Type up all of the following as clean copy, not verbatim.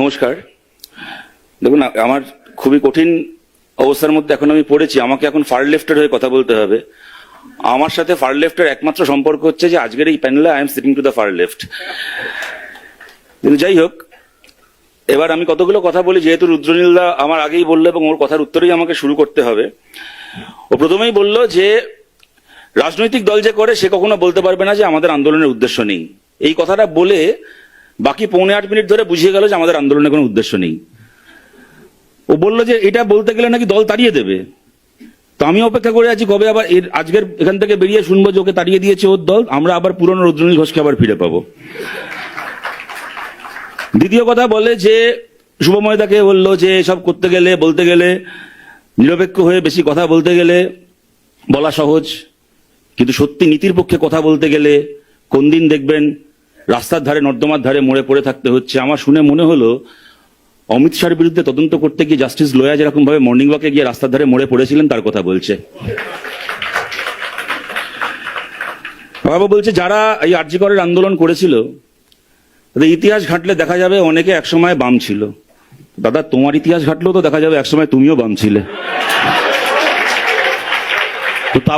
নমস্কার। দেখুন, আমার খুবই কঠিন অবস্থার মধ্যে এখন আমি পড়েছি। আমাকে এখন ফার লেফটের হয়ে কথা বলতে হবে। আমার সাথে ফার লেফটের একমাত্র সম্পর্ক হচ্ছে যে আজকের এই প্যানেলে I am sitting to the far left. কিন্তু যাই হোক, এবার আমি কতগুলো কথা বলি, যেহেতু রুদ্রনীলদা আমার আগেই বললো এবং ওর কথার উত্তরেই আমাকে শুরু করতে হবে। ও প্রথমেই বলল যে রাজনৈতিক দল যে করে সে কখনো বলতে পারবে না যে আমাদের আন্দোলনের উদ্দেশ্য নেই। এই কথাটা বলে বাকি 7.5 মিনিট ধরে বুঝিয়ে গেল যে আমাদের আন্দোলনের কোনো উদ্দেশ্য নেই। ও বলল যে এটা বলতে গেলে নাকি দল তাড়িয়ে দেবে। তো আমি অপেক্ষা করে আছি কবে আবার আজকের এখান থেকে বেরিয়ে শুনবো যে ওকে তাড়িয়ে দিয়েছে ওর দল, আমরা আবার পুরনো রুদ্রনীল ঘোষকে আবার ফিরে পাবো। দ্বিতীয় কথা বলে যে শুভময়দাকে বললো যে সব করতে গেলে বলতে গেলে নিরপেক্ষ হয়ে বেশি কথা বলতে গেলে বলা সহজ, কিন্তু সত্যি নীতির পক্ষে কথা বলতে গেলে কোন দিন দেখবেন রাস্তার ধারে নর্দমার ধারে মরে পড়ে থাকতে হচ্ছে। আমার শুনে মনে হলো অমিত শাহর বিরুদ্ধে তদন্ত করতে গিয়ে জাস্টিস লোয়া যেরকম ভাবে মর্নিং ওয়াকে গিয়ে রাস্তার ধারে মরে পড়েছিলেন তার কথা বলছে। বাবা বলছে যারা এই আরজি করের আন্দোলন করেছিল তাদের ইতিহাস ঘাটলে দেখা যাবে অনেকে একসময় বাম ছিল। দাদা, তোমার ইতিহাস ঘাটলেও তো দেখা যাবে একসময় তুমিও বাম ছিলে। তো তা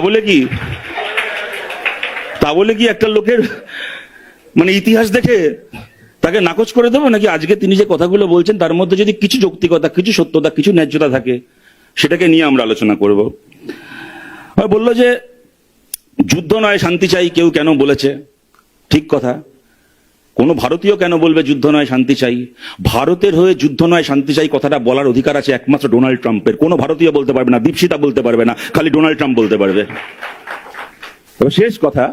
বলে কি একটা লোকের মানে ইতিহাস দেখে তাকে নাকচ করে দেবো নাকি? আজকে তিনি যে কথাগুলো বলছেন তার মধ্যে যদি কিছু যৌক্তিকতা, কিছু সত্যতা, কিছু ন্যায্যতা থাকে সেটাকে নিয়ে আমরা আলোচনা করব। বললো যে যুদ্ধ নয় শান্তি চাই, কেউ কেন বলেছে? ঠিক কথা। কোন ভারতীয় কেন বলবে যুদ্ধ নয় শান্তি চাই? ভারতের হয়ে যুদ্ধ নয় শান্তি চাই কথাটা বলার অধিকার আছে একমাত্র ডোনাল্ড ট্রাম্পের। কোনো ভারতীয় বলতে পারবে না, দীপশিতা বলতে পারবে না, খালি ডোনাল্ড ট্রাম্প বলতে পারবে। শেষ কথা,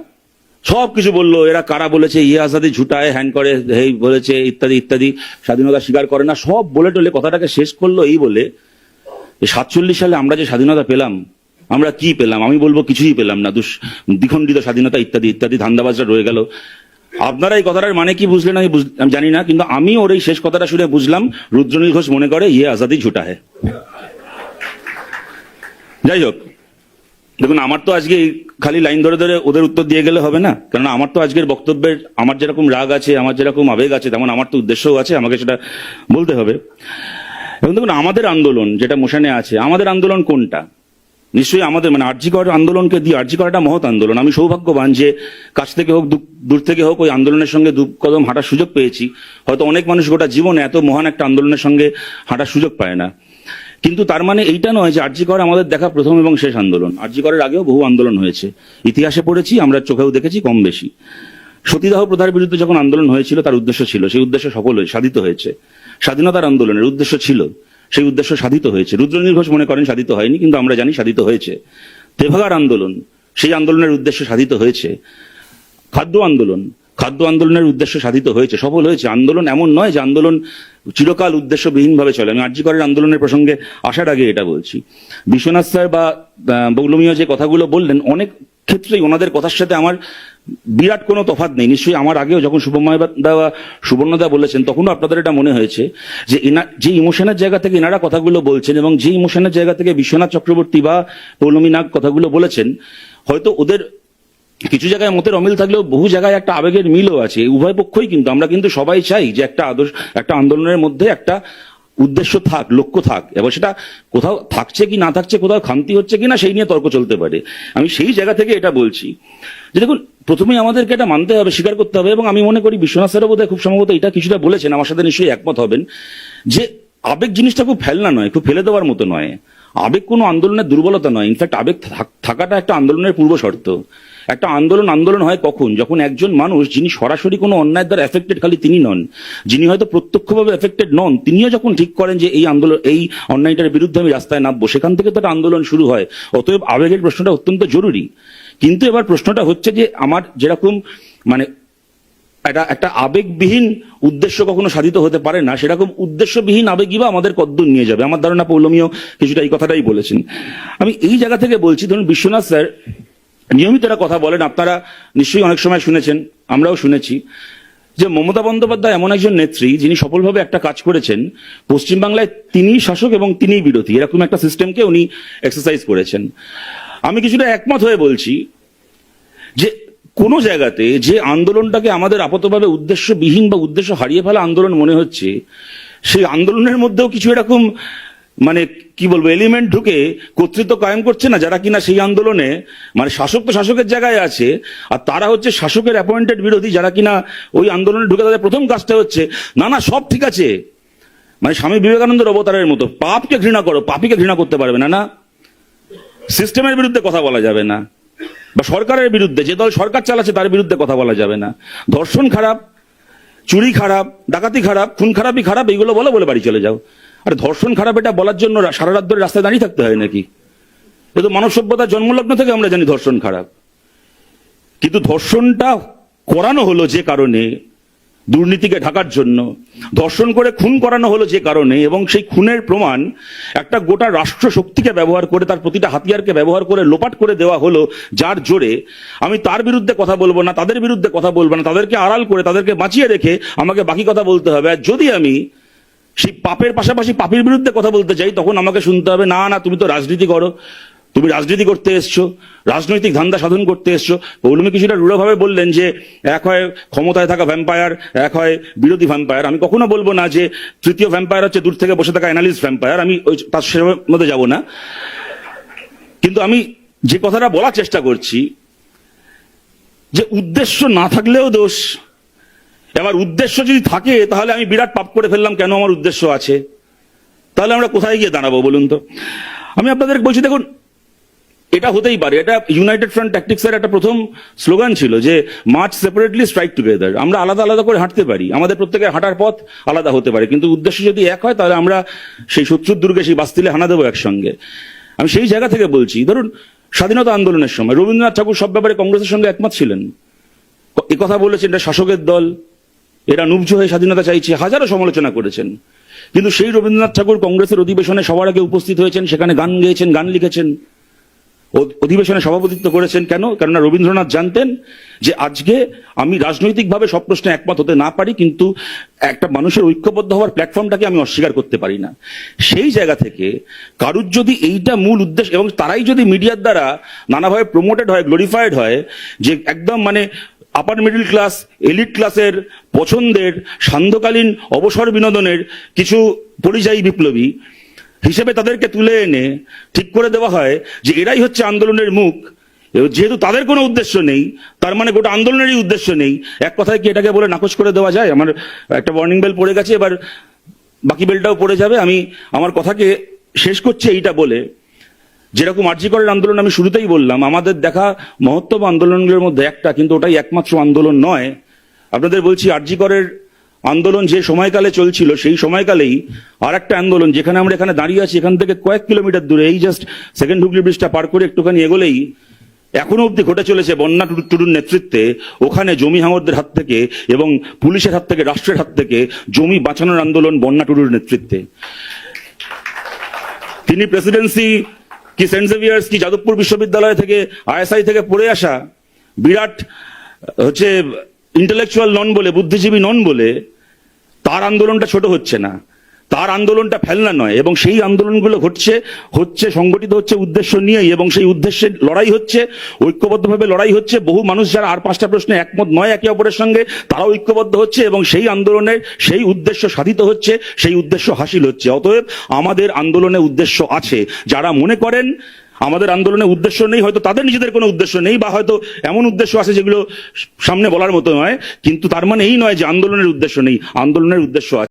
সব কিছু বললো এরা কারা বলেছে, ইয়ে আজাদি ঝুটায়, হ্যান করে, এই বলেছে ইত্যাদি ইত্যাদি, স্বাধীনতা স্বীকার করে না, সব বলে টলে কথাটাকে শেষ করলো এই বলে 47 সালে আমরা যে স্বাধীনতা পেলাম, আমরা কি পেলাম? আমি বলবো কিছুই পেলাম না, দ্বিখণ্ডিত স্বাধীনতা ইত্যাদি ইত্যাদি ধান্দাবাজরা রয়ে গেল। আপনারা এই কথাটার মানে কি বুঝলেন আমি জানি না, কিন্তু আমি ওর এই শেষ কথাটা শুনে বুঝলাম রুদ্রনীল ঘোষ মনে করে ইয়ে আজাদি ঝুটা হ্যায়। যাই হোক, দেখুন, আমার তো আজকে খালি লাইন ধরে ধরে ওদের উত্তর দিয়ে গেলে হবে না, কারণ আমার তো আজকের বক্তব্যের আমার যেরকম রাগ আছে, আমার যেরকম আবেগ আছে, তেমন আমার তো উদ্দেশ্যও আছে, আমাকে সেটা বলতে হবে। এবং দেখুন, আমাদের আন্দোলন যেটা মোশনে আছে, আমাদের আন্দোলন কোনটা? নিশ্চয়ই আমাদের মানে আরজি কর আন্দোলনকে দিয়ে, আরজি করাটা মহৎ আন্দোলন। আমি সৌভাগ্যবান যে কাছ থেকে হোক দূর থেকে হোক ওই আন্দোলনের সঙ্গে দু কদম হাঁটার সুযোগ পেয়েছি। হয়তো অনেক মানুষ গোটা জীবনে এত মহান একটা আন্দোলনের সঙ্গে হাঁটার সুযোগ পায় না। কিন্তু তার মানে এইটা নয় যে আরজি কর আমাদের দেখা প্রথম এবং শেষ আন্দোলন। আরজি করের আগেও বহু আন্দোলন হয়েছে, ইতিহাসে পড়েছি, আমরা চোখেও দেখেছি কম বেশি। সতীদাহ প্রথার বিরুদ্ধে যখন আন্দোলন হয়েছিল তার উদ্দেশ্য ছিল, সেই উদ্দেশ্য সফল হয়ে সাধিত হয়েছে। স্বাধীনতার আন্দোলনের উদ্দেশ্য ছিল, সেই উদ্দেশ্য সাধিত হয়েছে। রুদ্রনীল ঘোষ মনে করেন সাধিত হয়নি, কিন্তু আমরা জানি সাধিত হয়েছে। তেভাগার আন্দোলন, সেই আন্দোলনের উদ্দেশ্য সাধিত হয়েছে। খাদ্য আন্দোলনের উদ্দেশ্য সাধিত হয়েছে, সফল হয়েছে। আন্দোলন এমন নয় যে আন্দোলন চিরকাল উদ্দেশ্যবিহীন ভাবে চলে। আমি আরজি করের আন্দোলনের প্রসঙ্গে আসার আগে এটা বলছি, বিশ্বনাথ স্যার বা বৌলমীয় যে কথাগুলো বললেন, অনেক ক্ষেত্রেই ওনাদের কথার সাথে আমার বিরাট কোনো তফাৎ নেই। নিশ্চয়ই আমার আগেও যখন শুভময়দা বা সুবর্ণদা বলেছেন তখনও আপনাদের এটা মনে হয়েছে যে যে ইমোশনের জায়গা থেকে এনারা কথাগুলো বলছেন এবং যে ইমোশনের জায়গা থেকে বিশ্বনাথ চক্রবর্তী বা পৌলমী নাগ কথাগুলো বলেছেন, হয়তো ওদের কিছু জায়গায় মতের অমিল থাকলেও বহু জায়গায় একটা আবেগের মিলও আছে। উভয় পক্ষই কিন্তু আমরা কিন্তু সবাই চাই যে একটা আন্দোলনের মধ্যে একটা উদ্দেশ্য থাক, লক্ষ্য থাক, এবং সেটা কোথাও থাকছে কি না থাকছে, কোথাও খামতি হচ্ছে কিনা সেই নিয়ে তর্ক চলতে পারে। আমি সেই জায়গা থেকে এটা বলছি যে দেখুন, প্রথমেই আমাদেরকে এটা মানতে হবে, স্বীকার করতে হবে, এবং আমি মনে করি বিশ্বনাথ স্যারও বোধহয় খুব সম্ভবত এটা কিছুটা বলেছেন, আমার সাথে নিশ্চয়ই একমত হবেন, যে আবেগ জিনিসটা খুব ফেলনা নয়, খুব ফেলে দেওয়ার মতো নয়। আবেগ কোনো আন্দোলনের দুর্বলতা নয়, ইনফ্যাক্ট আবেগ থাকাটা একটা আন্দোলনের পূর্ব শর্ত। একটা আন্দোলন হয় কখন? যখন একজন মানুষ যিনি সরাসরি কোনো অন্যায় দ্বারা এফেক্টেড খালি তিনি নন, যিনি হয়তো প্রত্যক্ষভাবে এফেক্টেড নন, তিনিও যখন ঠিক করেন যে এই আন্দোলন, এই অন্যায়টার বিরুদ্ধে আমি রাস্তায় নামবো, সেখান থেকে তো একটা আন্দোলন শুরু হয়। অতএব আবেগের প্রশ্নটা অত্যন্ত জরুরি। কিন্তু এবার প্রশ্নটা হচ্ছে যে আমার যেরকম মানে একটা আবেগবিহীন উদ্দেশ্য কখনো সাধিত হতে পারে না, সেরকম উদ্দেশ্যবিহীন আবেগই বা আমাদের কদ্দূর নিয়ে যাবে। আমার ধারণা পৌলমীও কিছুটা এই কথাটাই বলেছেন। আমি এই জায়গা থেকে বলছি, ধরুন বিশ্বনাথ স্যার নিয়মিত একটা কথা বলেন, আপনারা নিশ্চয়ই অনেক সময় শুনেছেন, আমরাও শুনেছি, যে মমতা বন্দ্যোপাধ্যায় এমন একজন নেত্রী যিনি সফলভাবে একটা কাজ করেছেন, পশ্চিমবাংলায় তিনিই শাসক এবং তিনিই বিরোধী, এরকম একটা সিস্টেমকে উনি এক্সারসাইজ করেছেন। আমি কিছুটা একমত হয়ে বলছি যে কোনো জায়গাতে যে আন্দোলনটাকে আমাদের আপাতভাবে উদ্দেশ্যবিহীন বা উদ্দেশ্য হারিয়ে ফেলা আন্দোলন মনে হচ্ছে, সেই আন্দোলনের মধ্যেও কিছু এরকম মানে কি বলবো এলিমেন্ট ঢুকে কর্তৃত্ব কায়েম করছে না, যারা কিনা সেই আন্দোলনে মানে শাসক তো শাসকের জায়গায় আছে, আর তারা হচ্ছে শাসকের অ্যাপয়েন্টেড বিরোধী, যারা কিনা ওই আন্দোলনে ঢুকে তাদের প্রথম কাজটা হচ্ছে না না সব ঠিক আছে, মানে স্বামী বিবেকানন্দের অবতারের মতো পাপকে ঘৃণা করো, পাপীকে ঘৃণা করতে পারবে না, না সিস্টেমের বিরুদ্ধে কথা বলা যাবে না, বা সরকারের বিরুদ্ধে, যে দল সরকার চালাচ্ছে তার বিরুদ্ধে কথা বলা যাবে না, ধর্ষণ খারাপ, চুরি খারাপ, ডাকাতি খারাপ, খুন খারাপই খারাপ, এইগুলো বলে বলে বাড়ি চলে যাও। আরে ধর্ষণ খারাপ এটা বলার জন্য সারা রাত ধরে রাস্তায় দাঁড়িয়ে থাকতে হয় নাকি? এ তো মানব সভ্যতার জন্মলগ্ন থেকে আমরা জানি ধর্ষণ খারাপ, কিন্তু ধর্ষণটা করানো হলো যে কারণে, দুর্নীতিকে ঢাকার জন্য, ধর্ষণ করে খুন করানো হলো যে কারণে, এবং সেই খুনের প্রমাণ একটা গোটা রাষ্ট্র শক্তিকে ব্যবহার করে, তার প্রতিটা হাতিয়ারকে ব্যবহার করে লোপাট করে দেওয়া হলো, যার জোরে আমি তার বিরুদ্ধে কথা বলবো না, তাদের বিরুদ্ধে কথা বলবো না, তাদেরকে আড়াল করে তাদেরকে বাঁচিয়ে রেখে আমাকে বাকি কথা বলতে হবে। আর যদি আমি সেই পাপের পাশাপাশি পাপের বিরুদ্ধে কথা বলতে চাই, তখন আমাকে শুনতে হবে না না তুমি তো রাজনীতি করো, তুমি রাজনীতি করতে এসছো, রাজনৈতিক ধান্দা সাধন করতে এসছো। পৌলমী কিছুটা রূঢ়ভাবে বললেন যে এক হয় ক্ষমতায় থাকা ভ্যাম্পায়ার, এক হয় বিরোধী ভ্যাম্পায়ার। আমি কখনো বলবো না যে তৃতীয় ভ্যাম্পায়ার হচ্ছে দূর থেকে বসে থাকা অ্যানালিস্ট ভ্যাম্পায়ার, আমি ওই তার সে মধ্যে যাব না। কিন্তু আমি যে কথাটা বলার চেষ্টা করছি যে উদ্দেশ্য না থাকলেও দোষ, এবার উদ্দেশ্য যদি থাকে তাহলে আমি বিরাট পাপ করে ফেললাম, কেন আমার উদ্দেশ্য আছে, তাহলে আমরা কোথায় গিয়ে দাঁড়াবো বলুন তো? আমি আপনাদের বলছি, দেখুন এটা হতেই পারে, এটা ইউনাইটেড ফ্রন্ট ট্যাকটিক্সের একটা প্রথম স্লোগান ছিল যে মার্চ সেপারেটলি স্ট্রাইক টুগেদার। আমরা আলাদা আলাদা করে হাঁটতে পারি, আমাদের প্রত্যেকের হাঁটার পথ আলাদা হতে পারে, কিন্তু উদ্দেশ্য যদি এক হয় তাহলে আমরা সেই শত্রুর দুর্গে সেই বাস্তিলে হানা দেবো একসঙ্গে। আমি সেই জায়গা থেকে বলছি, ধরুন স্বাধীনতা আন্দোলনের সময় রবীন্দ্রনাথ ঠাকুর সব ব্যাপারে কংগ্রেসের সঙ্গে একমত ছিলেন, কথা বলেছেন এটা শাসকের দল, এরা নুবজ হয়ে স্বাধীনতা চাইছে, হাজারো সমালোচনা করেছেন। কিন্তু সেই রবীন্দ্রনাথ ঠাকুর কংগ্রেসের অধিবেশনে সবার আগে উপস্থিত হয়েছেন, সেখানে গান গেয়েছেন, গান লিখেছেন, অধিবেশনে সভাপতিত্ব করেছেন। কেন? কেননা রবীন্দ্রনাথ জানতেন যে আজকে আমি রাজনৈতিকভাবে সব প্রশ্নে একমত হতে না পারি, কিন্তু একটা মানুষের ঐক্যবদ্ধ হওয়ার প্ল্যাটফর্মটাকে আমি অস্বীকার করতে পারি না। সেই জায়গা থেকে কারুর যদি এইটা মূল উদ্দেশ্য, এবং তারাই যদি মিডিয়ার দ্বারা নানাভাবে প্রমোটেড হয়, গ্লোরিফাইড হয়, যে একদম মানে আপার মিডল ক্লাস, এলিট ক্লাসের পছন্দের সান্ধ্যকালীন অবসর বিনোদনের কিছু পরিযায়ী বিপ্লবী হিসেবে তাদেরকে তুলে এনে ঠিক করে দেওয়া হয় যে এরাই হচ্ছে আন্দোলনের মুখ, যেহেতু তাদের কোনো উদ্দেশ্য নেই তার মানে গোটা আন্দোলনেরই উদ্দেশ্য নেই। এক কথায় কি এটাকে বলে নাকচ করে দেওয়া যায়? আমার একটা ওয়ার্নিং বেল পড়ে গেছে, এবার বাকি বেলটাও পড়ে যাবে। আমি আমার কথাকে শেষ করছি এইটা বলে, যেরকম আরজি করের আন্দোলন আমি শুরুতেই বললাম, আমাদের দেখা মহত্তম আন্দোলনগুলোর মধ্যে একটা, কিন্তু ওটাই একমাত্র আন্দোলন নয়। আপনাদের বলছি, আরজি করের আন্দোলন যে সময়কালে চলছিল, সেই সময়কালেই আর একটা আন্দোলন, যেখানে আমরা এখানে দাঁড়িয়ে আছি, এখান থেকে কয়েক কিলোমিটার দূরে, এই জাস্ট সেকেন্ড হুগলি ব্রিজটা পার করে একটুখানি এগোলেই এখনো অব্দি ঘটে চলেছে বন্যা টুডুর নেতৃত্বে। ওখানে জমি হাঙরদের হাত থেকে এবং পুলিশের হাত থেকে, রাষ্ট্রের হাত থেকে জমি বাঁচানোর আন্দোলন বন্যা টুডুর নেতৃত্বে। তিনি প্রেসিডেন্সি কি সেন্ট জেভিয়ার্স কি যাদবপুর বিশ্ববিদ্যালয় থেকে, আইএসআই থেকে পড়ে আসা, বিরাট হচ্ছে ইন্টেলেকচুয়াল নন বলে, বুদ্ধিজীবী নন বলে তার আন্দোলনটা ছোট হচ্ছে না, তার আন্দোলনটা ফেলনা নয়। এবং সেই আন্দোলনগুলো হচ্ছে সংগঠিত হচ্ছে উদ্দেশ্য নিয়েই, এবং সেই উদ্দেশ্যে লড়াই হচ্ছে, ঐক্যবদ্ধভাবে লড়াই হচ্ছে। বহু মানুষ যারা আর পাঁচটা প্রশ্নে একমত নয় একে অপরের সঙ্গে, তারাও ঐক্যবদ্ধ হচ্ছে, এবং সেই আন্দোলনের সেই উদ্দেশ্য সাধিত হচ্ছে, সেই উদ্দেশ্য হাসিল হচ্ছে। অতএব আমাদের আন্দোলনে উদ্দেশ্য আছে। যারা মনে করেন আমাদের আন্দোলনে উদ্দেশ্য নেই, হয়তো তাদের নিজেদের কোনো উদ্দেশ্য নেই, বা হয়তো এমন উদ্দেশ্য আছে যেগুলো সামনে বলার মতো নয়, কিন্তু তার মানে এই নয় যে আন্দোলনের উদ্দেশ্য নেই, আন্দোলনের উদ্দেশ্য আছে।